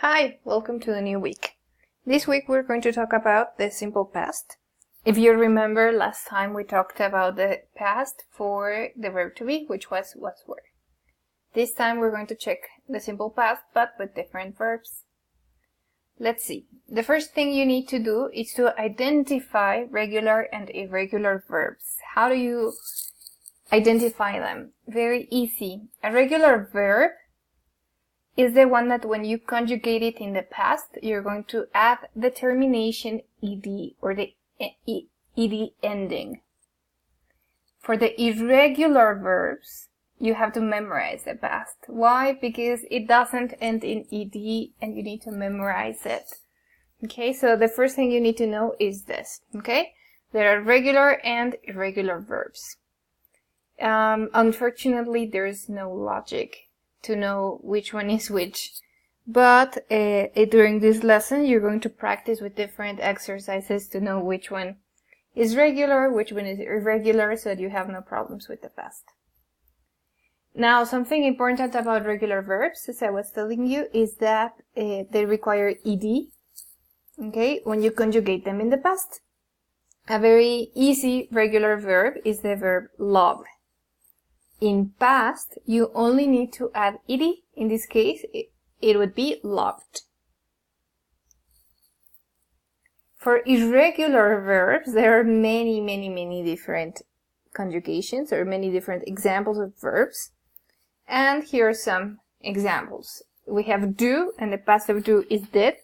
Hi, welcome to a new week. This week we're going to talk about the simple past. If you remember, last time we talked about the past for the verb to be, which was were. This time we're going to check the simple past, but with different verbs. Let's see. The first thing you need to do is to identify regular and irregular verbs. How do you identify them? Very easy. A regular verb is the one that when you conjugate it in the past, you're going to add the termination ed or the ed ending. For the irregular verbs, you have to memorize the past. Why? Because it doesn't end in ed and you need to memorize it. Okay, so the first thing you need to know is this. Okay, there are regular and irregular verbs. Unfortunately, there is no logic to know which one is which. But during this lesson, you're going to practice with different exercises to know which one is regular, which one is irregular, so that you have no problems with the past. Now, something important about regular verbs, as I was telling you, is that they require ed, okay, when you conjugate them in the past. A very easy regular verb is the verb love. In past, you only need to add ed. In this case, it would be loved. For irregular verbs, there are many different conjugations or many different examples of verbs. And here are some examples. We have do, and the past of do is did.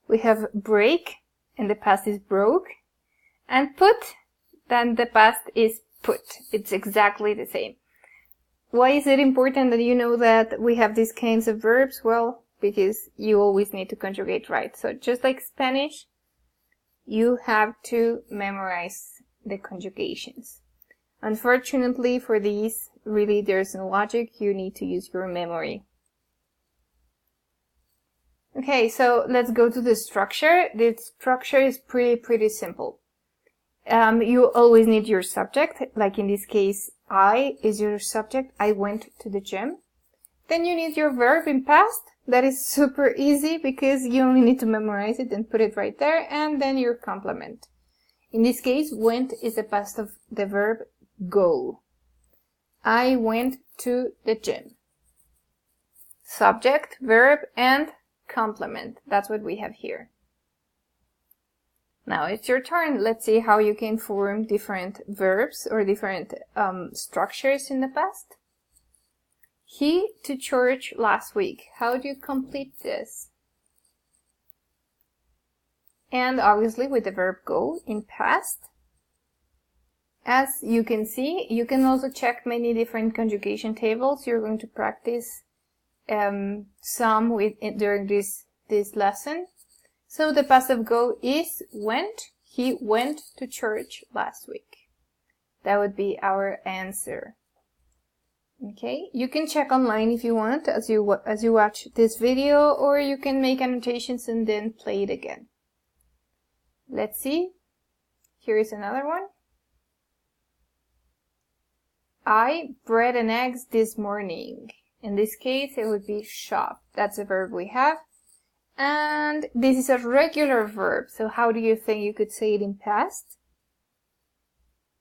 We have break, and the past is broke. And put, then the past is put. It's exactly the same. Why is it important that you know that we have these kinds of verbs? Well, because you always need to conjugate right. So just like Spanish, you have to memorize the conjugations. Unfortunately for these, really there's no logic. You need to use your memory. Okay, so let's go to the structure. The structure is pretty simple. You always need your subject, like in this case, I is your subject. I went to the gym. Then you need your verb in past. That is super easy because you only need to memorize it and put it right there, and then your complement. In this case, went is the past of the verb go. I went to the gym. Subject, verb, and complement. That's what we have here. Now it's your turn. Let's see how you can form different verbs or different structures in the past. He to church last week. How do you complete this? And obviously with the verb go in past. As you can see, you can also check many different conjugation tables. You're going to practice some during this lesson. So the past of go is went. He went to church last week. That would be our answer. Okay, you can check online if you want as you watch this video, or you can make annotations and then play it again. Let's see. Here is another one. I bread and eggs this morning. In this case, it would be shop. That's a verb we have. And this is a regular verb, so how do you think you could say it in past?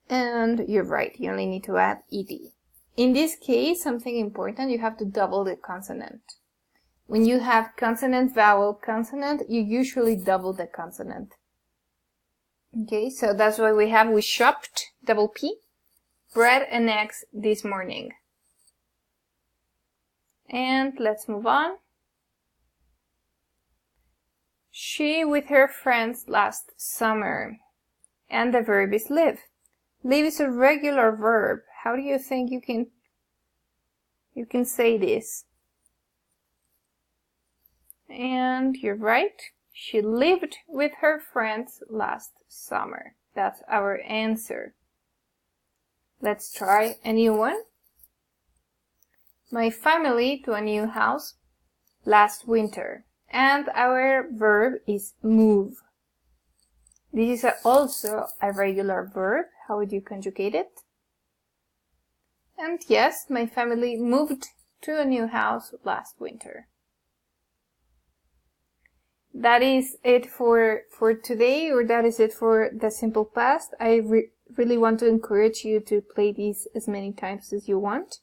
And you're right, you only need to add ed. In this case, something important, you have to double the consonant. When you have consonant, vowel, consonant, you usually double the consonant. Okay, so that's why we shopped, double P, bread and eggs this morning. And let's move on. She with her friends last summer. And the verb is live. Live is a regular verb. How do you think you can say this? And you're right. She lived with her friends last summer. That's our answer. Let's try a new one. My family to a new house last winter. And our verb is move. This is also a regular verb. How would you conjugate it? And yes, my family moved to a new house last winter. that is it for today, or that is it for the simple past. I really want to encourage you to play these as many times as you want.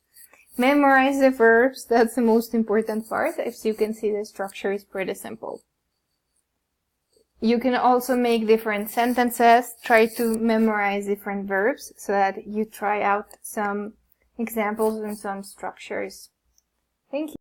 Memorize the verbs, that's the most important part. As you can see, the structure is pretty simple. You can also make different sentences, try to memorize different verbs so that you try out some examples and some structures. Thank you.